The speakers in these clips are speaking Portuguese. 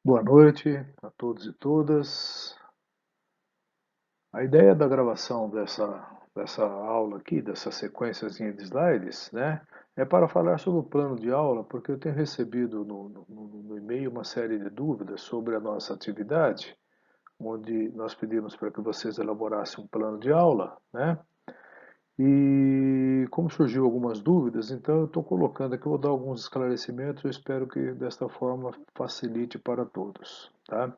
Boa noite a todos e todas. A ideia da gravação dessa aula aqui, dessa sequenciazinha de slides, né, é para falar sobre o plano de aula, porque eu tenho recebido no e-mail uma série de dúvidas sobre a nossa atividade, onde nós pedimos para que vocês elaborassem um plano de aula, né? E como surgiu algumas dúvidas, então eu estou colocando aqui, eu vou dar alguns esclarecimentos, eu espero que desta forma facilite para todos, tá?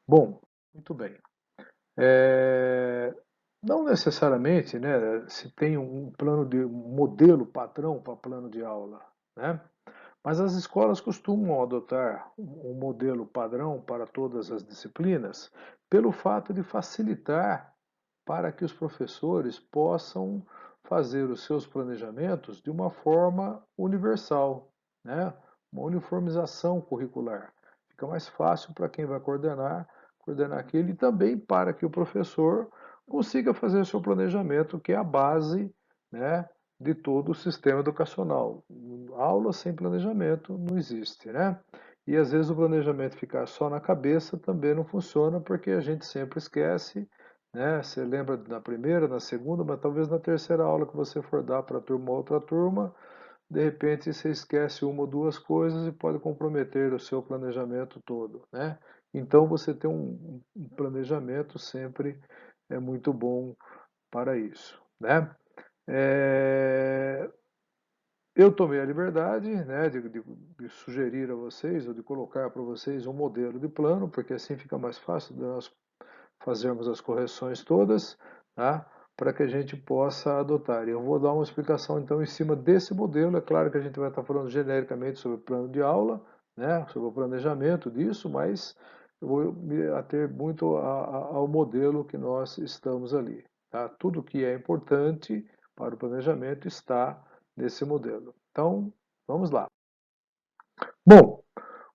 Bom, muito bem. É, não necessariamente, né, se tem um plano de um modelo padrão para plano de aula, né? Mas as escolas costumam adotar um modelo padrão para todas as disciplinas, pelo fato de facilitar para que os professores possam fazer os seus planejamentos de uma forma universal, né? Uma uniformização curricular. Fica mais fácil para quem vai coordenar aquilo e também para que o professor consiga fazer o seu planejamento, que é a base, né, de todo o sistema educacional. Aula sem planejamento não existe, né? E às vezes o planejamento ficar só na cabeça também não funciona, porque a gente sempre esquece, né? Você lembra na primeira, na segunda, mas talvez na terceira aula que você for dar para a turma outra turma, de repente você esquece uma ou duas coisas e pode comprometer o seu planejamento todo, né? Então você ter um planejamento sempre é muito bom para isso, né? É, eu tomei a liberdade, né, de sugerir a vocês ou de colocar para vocês um modelo de plano, porque assim fica mais fácil de nós fazermos as correções todas, tá? Para que a gente possa adotar. Eu vou dar uma explicação então em cima desse modelo. É claro que a gente vai estar falando genericamente sobre o plano de aula, né? Sobre o planejamento disso, mas eu vou me ater muito ao modelo que nós estamos ali. Tá? Tudo que é importante para o planejamento está nesse modelo. Então, vamos lá. Bom,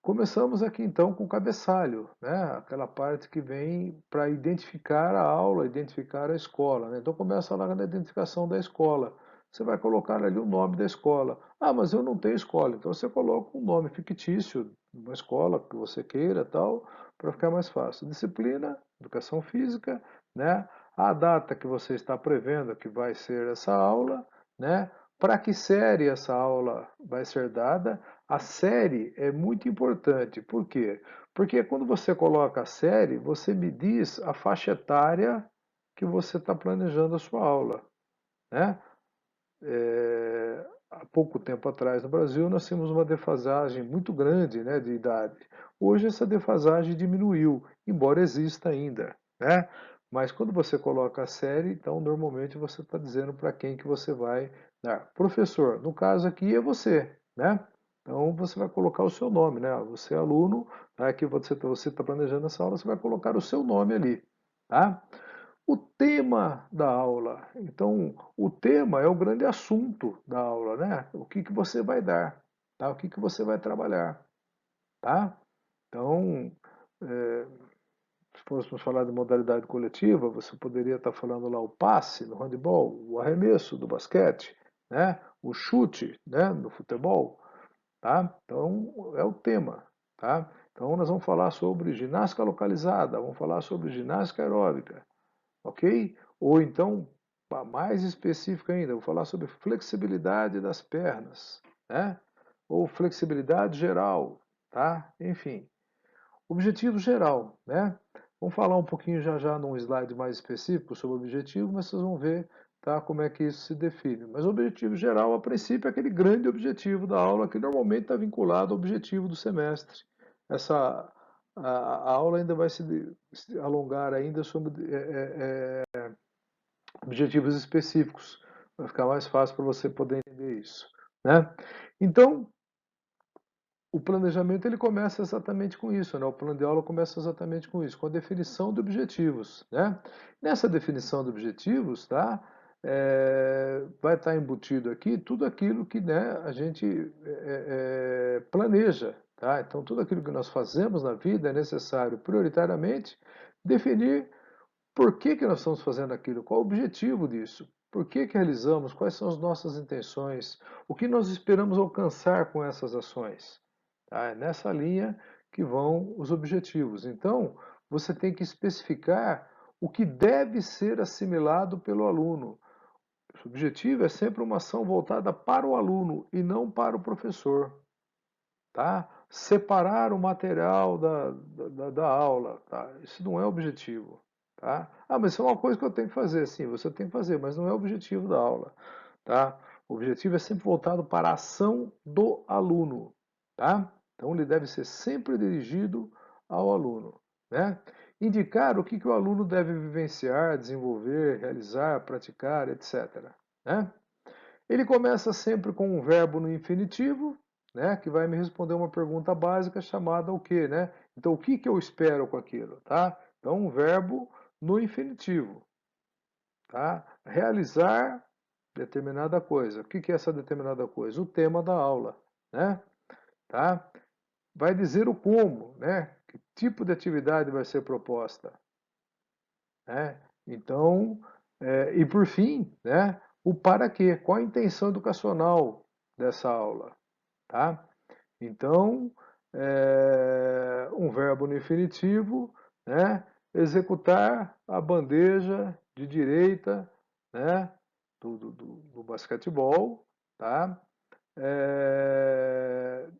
começamos aqui então com o cabeçalho, né? Aquela parte que vem para identificar a aula, identificar a escola, né? Então começa lá na identificação da escola. Você vai colocar ali o nome da escola. Ah, mas eu não tenho escola. Então você coloca um nome fictício, uma escola que você queira, tal, para ficar mais fácil. Disciplina, educação física, né? A data que você está prevendo que vai ser essa aula, né? Para que série essa aula vai ser dada? A série é muito importante. Por quê? Porque quando você coloca a série, você me diz a faixa etária que você está planejando a sua aula, né? Há pouco tempo atrás no Brasil nós tínhamos uma defasagem muito grande, né, de idade. Hoje essa defasagem diminuiu, embora exista ainda, né? Mas quando você coloca a série, então normalmente você está dizendo para quem que você vai dar. Professor, no caso aqui é você, né? Então você vai colocar o seu nome, né? Você é aluno, tá? Que você está planejando essa aula, você vai colocar o seu nome ali, tá? O tema da aula. Então, o tema é o grande assunto da aula, né? O que que você vai dar, tá? O que que você vai trabalhar, tá? Então, se fôssemos falar de modalidade coletiva, você poderia estar falando lá o passe no handebol, o arremesso do basquete, né? O chute, né? No futebol, tá? Então, é o tema, tá? Então, nós vamos falar sobre ginástica localizada, vamos falar sobre ginástica aeróbica, ok? Ou então, mais específico ainda, vou falar sobre flexibilidade das pernas, né? Ou flexibilidade geral, tá? Enfim, objetivo geral, né? Vamos falar um pouquinho já já num slide mais específico sobre o objetivo, mas vocês vão ver, tá, como é que isso se define. Mas o objetivo geral, a princípio, é aquele grande objetivo da aula que normalmente está vinculado ao objetivo do semestre. Essa a aula ainda vai se alongar ainda sobre objetivos específicos. Vai ficar mais fácil para você poder entender isso, né? Então, o planejamento ele começa exatamente com isso, né? O plano de aula começa exatamente com isso, com a definição de objetivos, né? Nessa definição de objetivos, tá? Vai estar embutido aqui tudo aquilo que, né, a gente planeja, tá? Então, tudo aquilo que nós fazemos na vida é necessário prioritariamente definir por que que nós estamos fazendo aquilo, qual o objetivo disso, por que que realizamos, quais são as nossas intenções, o que nós esperamos alcançar com essas ações. Tá? É nessa linha que vão os objetivos. Então, você tem que especificar o que deve ser assimilado pelo aluno. O objetivo é sempre uma ação voltada para o aluno e não para o professor. Tá? Separar o material da aula. Tá? Isso não é objetivo. Tá? Ah, mas isso é uma coisa que eu tenho que fazer. Sim, você tem que fazer, mas não é o objetivo da aula. Tá? O objetivo é sempre voltado para a ação do aluno. Tá? Então, ele deve ser sempre dirigido ao aluno. Né? Indicar o que o aluno deve vivenciar, desenvolver, realizar, praticar, etc. Né? Ele começa sempre com um verbo no infinitivo, né, que vai me responder uma pergunta básica chamada o quê, né? Então, o que eu espero com aquilo, tá? Então, um verbo no infinitivo, tá? Realizar determinada coisa. O que é essa determinada coisa? O tema da aula, né? Tá? Vai dizer o como, né? Que tipo de atividade vai ser proposta, né? Então, e por fim, né? O para quê? Qual a intenção educacional dessa aula, tá? Então, um verbo no infinitivo, né? Executar a bandeja de direita, né? Do basquetebol, tá?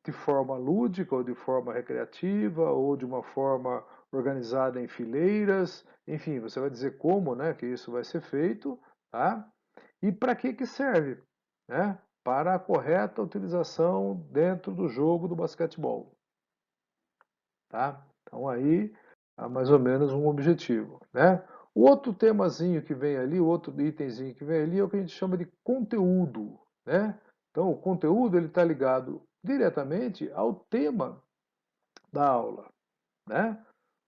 De forma lúdica ou de forma recreativa ou de uma forma organizada em fileiras, enfim, você vai dizer como, né, que isso vai ser feito, tá? E para que serve, né? Para a correta utilização dentro do jogo do basquetebol, tá? Então aí há mais ou menos um objetivo, né? O outro temazinho que vem ali, o outro itemzinho que vem ali é o que a gente chama de conteúdo, né? Então o conteúdo ele está ligado diretamente ao tema da aula, né?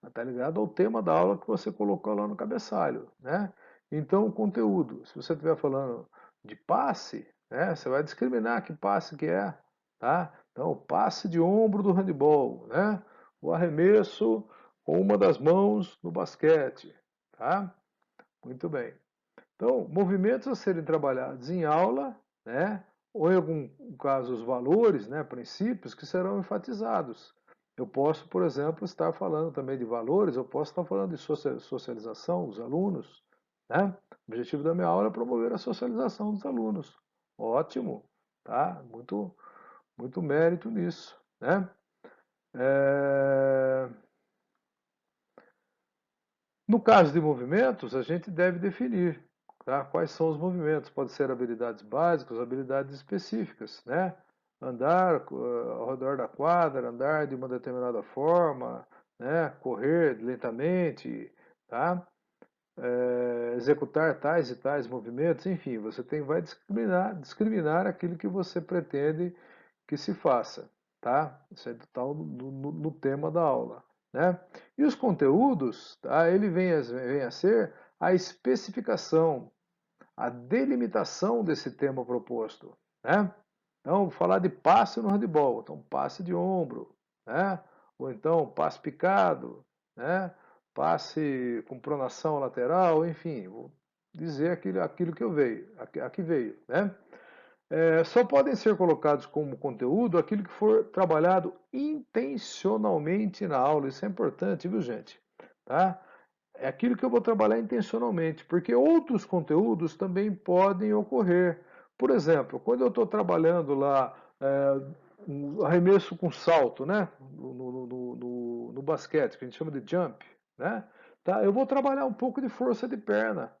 Está ligado ao tema da aula que você colocou lá no cabeçalho, né? Então o conteúdo, se você estiver falando de passe, né? Você vai discriminar que passe que é, tá? Então o passe de ombro do handebol, né? O arremesso com uma das mãos no basquete, tá? Muito bem. Então, movimentos a serem trabalhados em aula, né? Ou em algum caso os valores, né, princípios que serão enfatizados. Eu posso, por exemplo, estar falando também de valores, eu posso estar falando de socialização dos alunos, né? O objetivo da minha aula é promover a socialização dos alunos. Ótimo, tá? Muito mérito nisso, né? É... No caso de movimentos, a gente deve definir, tá? Quais são os movimentos. Pode ser habilidades básicas, habilidades específicas, né? Andar ao redor da quadra, andar de uma determinada forma, né? Correr lentamente, tá? Executar tais e tais movimentos, enfim, você vai discriminar aquilo que você pretende que se faça, tá? Isso aí está no tema da aula, né? E os conteúdos, tá? Ele vem a ser a especificação, a delimitação desse tema proposto, né? Então, falar de passe no handebol, então passe de ombro, né? Ou então passe picado, né? Passe com pronação lateral, enfim, vou dizer aquilo que eu veio, aqui veio, né? Só podem ser colocados como conteúdo aquilo que for trabalhado intencionalmente na aula. Isso é importante, viu, gente? Tá? É aquilo que eu vou trabalhar intencionalmente, porque outros conteúdos também podem ocorrer. Por exemplo, quando eu estou trabalhando lá um arremesso com salto, né? No basquete, que a gente chama de jump, né? Tá? Eu vou trabalhar um pouco de força de perna.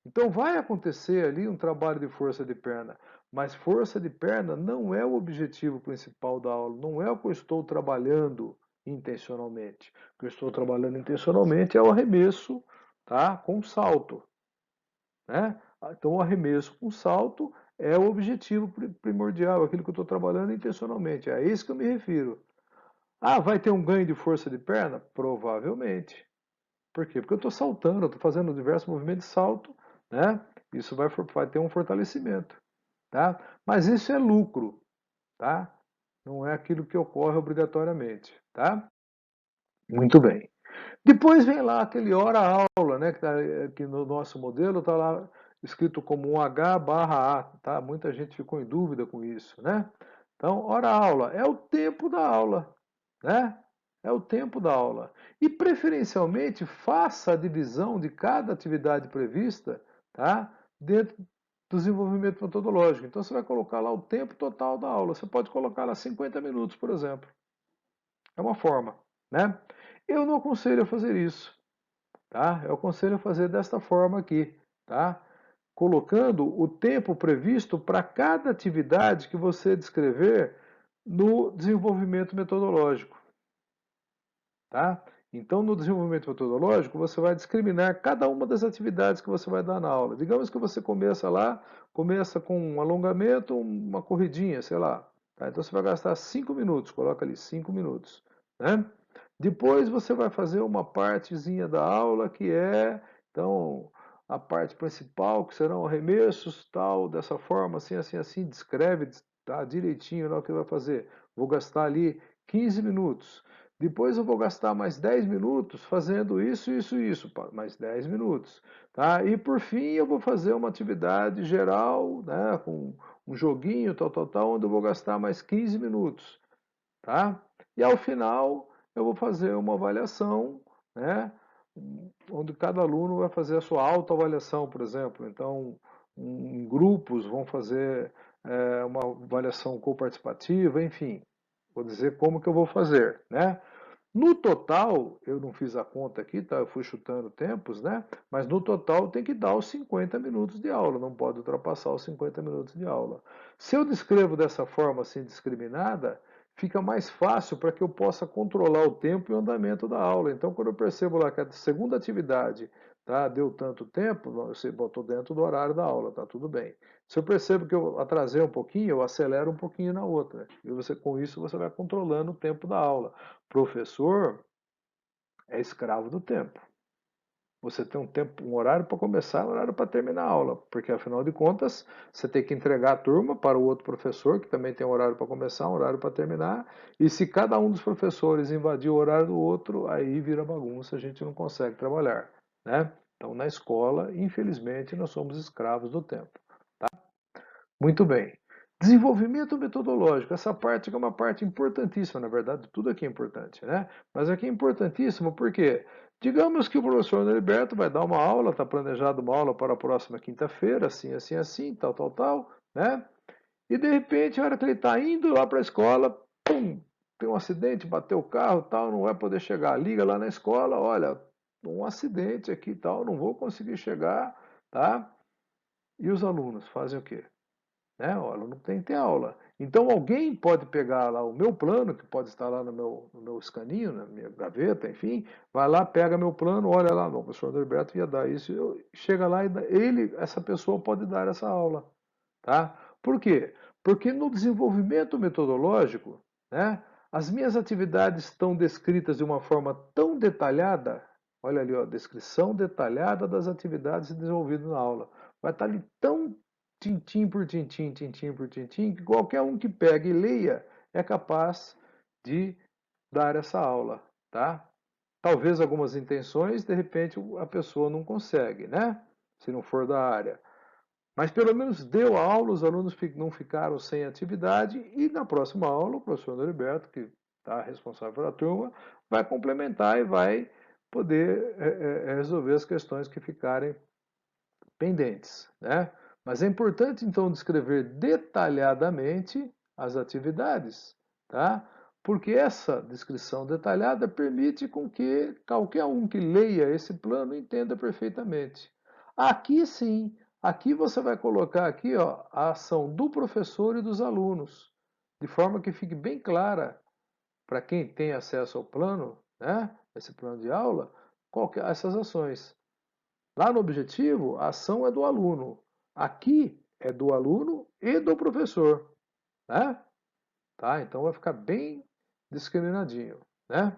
Então vai acontecer ali um trabalho de força de perna, mas força de perna não é o objetivo principal da aula, não é o que eu estou trabalhando intencionalmente. O que eu estou trabalhando intencionalmente é o arremesso, tá? Com salto, né? Então o arremesso com salto é o objetivo primordial, aquilo que eu estou trabalhando intencionalmente. É a isso que eu me refiro. Ah, vai ter um ganho de força de perna? Provavelmente. Por quê? Porque eu estou saltando, eu estou fazendo diversos movimentos de salto, né? Isso vai ter um fortalecimento, tá? Mas isso é lucro, tá? Não é aquilo que ocorre obrigatoriamente, tá? Muito bem. Depois vem lá aquele hora-aula, né? Que no nosso modelo está lá escrito como um H barra A, tá? Muita gente ficou em dúvida com isso, né? Então, hora-aula é o tempo da aula, né? É o tempo da aula. E preferencialmente faça a divisão de cada atividade prevista, tá? Dentro do desenvolvimento metodológico. Então você vai colocar lá o tempo total da aula. Você pode colocar lá 50 minutos, por exemplo. É uma forma, né? Eu não aconselho a fazer isso, tá? Eu aconselho a fazer desta forma aqui, tá? Colocando o tempo previsto para cada atividade que você descrever no desenvolvimento metodológico. Tá? Então, no desenvolvimento metodológico, você vai discriminar cada uma das atividades que você vai dar na aula. Digamos que você começa lá, começa com um alongamento, uma corridinha, sei lá. Tá? Então, você vai gastar 5 minutos, coloca ali 5 minutos. Né? Depois, você vai fazer uma partezinha da aula que é, então, a parte principal, que serão arremessos, tal, dessa forma, assim, assim, assim, descreve tá, direitinho o que vai fazer. Vou gastar ali 15 minutos. Depois eu vou gastar mais 10 minutos fazendo isso, isso, isso, mais 10 minutos. Tá? E por fim eu vou fazer uma atividade geral, né, com um joguinho, tal, tal, tal, onde eu vou gastar mais 15 minutos. Tá? E ao final eu vou fazer uma avaliação, né, onde cada aluno vai fazer a sua autoavaliação, por exemplo. Então, em grupos vão fazer uma avaliação coparticipativa, enfim. Vou dizer como que eu vou fazer, né? No total, eu não fiz a conta aqui, tá? Eu fui chutando tempos, né? Mas no total tem que dar os 50 minutos de aula, não pode ultrapassar os 50 minutos de aula. Se eu descrevo dessa forma assim discriminada, fica mais fácil para que eu possa controlar o tempo e o andamento da aula. Então, quando eu percebo lá que a segunda atividade tá, deu tanto tempo, você botou dentro do horário da aula, tá tudo bem. Se eu percebo que eu atrasei um pouquinho, eu acelero um pouquinho na outra. E você, com isso você vai controlando o tempo da aula. Professor é escravo do tempo. Você tem um tempo, um horário para começar, um horário para terminar a aula, porque afinal de contas você tem que entregar a turma para o outro professor, que também tem um horário para começar, um horário para terminar, e se cada um dos professores invadir o horário do outro, aí vira bagunça, a gente não consegue trabalhar, né? Então, na escola, infelizmente, nós somos escravos do tempo. Muito bem. Desenvolvimento metodológico. Essa parte é uma parte importantíssima, na verdade, tudo aqui é importante, né? Mas aqui é importantíssimo porque, digamos que o professor Norberto vai dar uma aula, está planejado uma aula para a próxima quinta-feira, assim, assim, assim, tal, tal, tal, né? E de repente, a hora que ele está indo lá para a escola, pum, tem um acidente, bateu o carro, tal, não vai poder chegar. Liga lá na escola, olha, um acidente aqui, tal, não vou conseguir chegar, tá? E os alunos fazem o quê? Né? O aluno tem que ter aula. Então alguém pode pegar lá o meu plano, que pode estar lá no meu escaninho, na minha gaveta, enfim, vai lá, pega meu plano, olha lá, não, o professor Norberto ia dar isso, chega lá e essa pessoa pode dar essa aula. Tá? Por quê? Porque no desenvolvimento metodológico, né, as minhas atividades estão descritas de uma forma tão detalhada, olha ali, ó, descrição detalhada das atividades desenvolvidas na aula. Vai estar ali tão tintim por tintim, tintim por tintim, que qualquer um que pegue e leia é capaz de dar essa aula, tá? Talvez algumas intenções, de repente a pessoa não consegue, né? Se não for da área. Mas pelo menos deu a aula, os alunos não ficaram sem atividade e na próxima aula o professor Norberto, que está responsável pela turma, vai complementar e vai poder resolver as questões que ficarem pendentes, né? Mas é importante então descrever detalhadamente as atividades, tá? Porque essa descrição detalhada permite com que qualquer um que leia esse plano entenda perfeitamente. Aqui sim, aqui você vai colocar aqui, ó, a ação do professor e dos alunos, de forma que fique bem clara para quem tem acesso ao plano, né? Esse plano de aula, essas ações. Lá no objetivo, a ação é do aluno. Aqui é do aluno e do professor, né? Tá? Então vai ficar bem discriminadinho, né?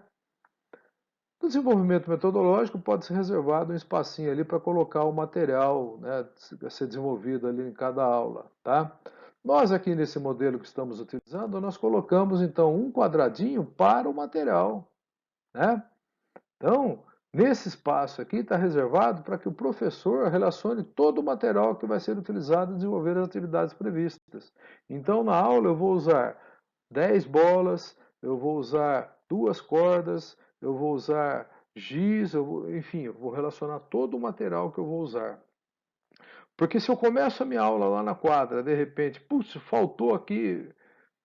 No desenvolvimento metodológico pode ser reservado um espacinho ali para colocar o material, né, a ser desenvolvido ali em cada aula, tá? Nós aqui nesse modelo que estamos utilizando, nós colocamos então um quadradinho para o material, né? Então, nesse espaço aqui está reservado para que o professor relacione todo o material que vai ser utilizado em desenvolver as atividades previstas. Então, na aula eu vou usar 10 bolas, eu vou usar duas cordas, eu vou usar giz, enfim, eu vou relacionar todo o material que eu vou usar. Porque se eu começo a minha aula lá na quadra, de repente, putz, faltou aqui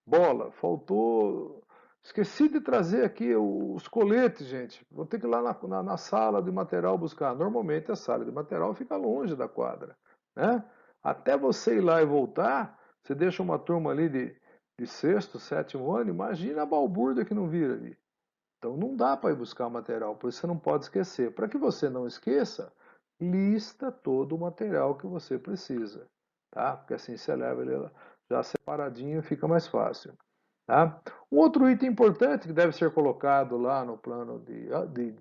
bola, faltou. Esqueci de trazer aqui os coletes, gente. Vou ter que ir lá na sala de material buscar. Normalmente a sala de material fica longe da quadra, né? Até você ir lá e voltar, você deixa uma turma ali de sexto, sétimo ano, imagina a balbúrdia que não vira ali. Então não dá para ir buscar material, por isso você não pode esquecer. Para que você não esqueça, lista todo o material que você precisa, tá? Porque assim você leva ele já separadinho, fica mais fácil. Tá? Um outro item importante que deve ser colocado lá no plano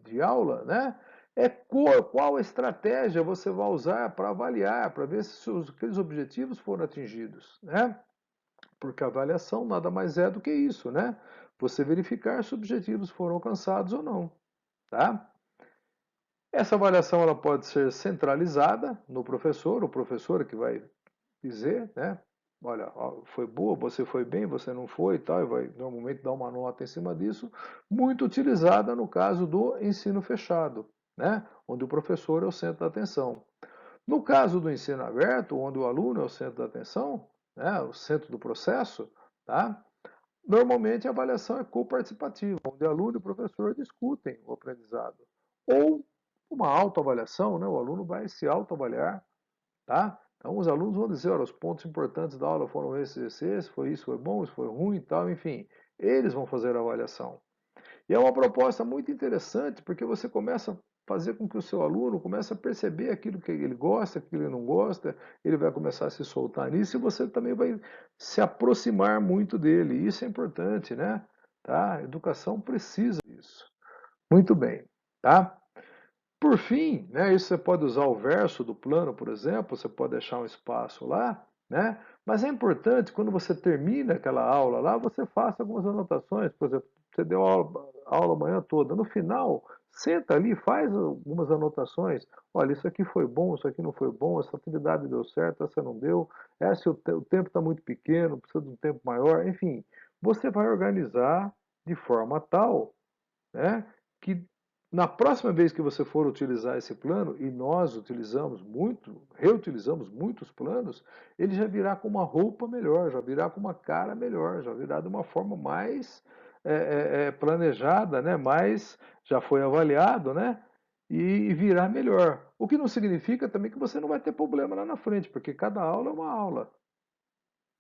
de aula, né? É qual estratégia você vai usar para avaliar, para ver se aqueles objetivos foram atingidos, né? Porque a avaliação nada mais é do que isso, né? Você verificar se os objetivos foram alcançados ou não, tá? Essa avaliação ela pode ser centralizada no professor, o professor que vai dizer, né? Olha, foi boa, você foi bem, você não foi e tal, e vai normalmente dar uma nota em cima disso, muito utilizada no caso do ensino fechado, né? Onde o professor é o centro da atenção. No caso do ensino aberto, onde o aluno é o centro da atenção, né? O centro do processo, tá? Normalmente a avaliação é coparticipativa, onde aluno e professor discutem o aprendizado. Ou uma autoavaliação, né? O aluno vai se autoavaliar, tá? Então os alunos vão dizer, olha, os pontos importantes da aula foram esses, foi isso, foi bom, isso foi ruim e tal, enfim. Eles vão fazer a avaliação. E é uma proposta muito interessante, porque você começa a fazer com que o seu aluno comece a perceber aquilo que ele gosta, aquilo que ele não gosta, ele vai começar a se soltar nisso e você também vai se aproximar muito dele. Isso é importante, né? Tá? A educação precisa disso. Muito bem, tá? Por fim, né, isso você pode usar o verso do plano, por exemplo, você pode deixar um espaço lá, né? Mas é importante, quando você termina aquela aula lá, você faça algumas anotações. Por exemplo, você deu aula a manhã toda. No final, senta ali, faz algumas anotações. Olha, isso aqui foi bom, isso aqui não foi bom, essa atividade deu certo, essa não deu, essa o tempo está muito pequeno, precisa de um tempo maior. Enfim, você vai organizar de forma tal, né, que na próxima vez que você for utilizar esse plano, e nós utilizamos muito, reutilizamos muitos planos, ele já virá com uma roupa melhor, já virá com uma cara melhor, já virá de uma forma mais planejada, né? Mais já foi avaliado, né? E virá melhor. O que não significa também que você não vai ter problema lá na frente, porque cada aula é uma aula.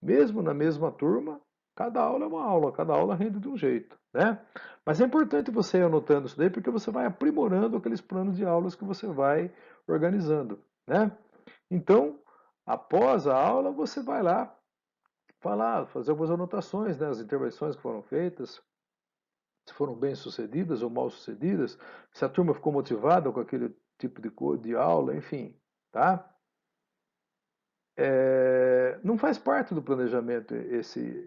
Mesmo na mesma turma, cada aula rende de um jeito, né? Mas é importante você ir anotando isso daí, porque você vai aprimorando aqueles planos de aulas que você vai organizando, né? Então, após a aula, você vai lá falar, fazer algumas anotações, né? As intervenções que foram feitas, se foram bem sucedidas ou mal sucedidas, se a turma ficou motivada com aquele tipo de aula, enfim, tá? Não faz parte do planejamento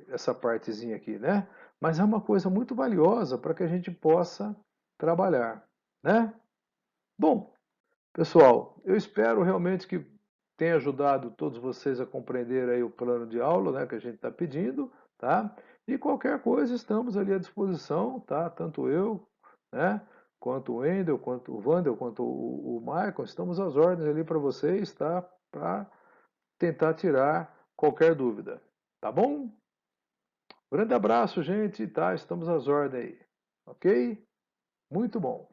essa partezinha aqui, né? Mas é uma coisa muito valiosa para que a gente possa trabalhar, né? Bom, pessoal, eu espero realmente que tenha ajudado todos vocês a compreender aí o plano de aula, né, que a gente está pedindo, tá? E qualquer coisa estamos ali à disposição, tá? Tanto eu, né, quanto o Wendel, quanto o Wandel, quanto o Michael, estamos às ordens ali para vocês, tá? Para tentar tirar qualquer dúvida. Tá bom? Grande abraço, gente, tá? Estamos às ordens aí. Ok? Muito bom.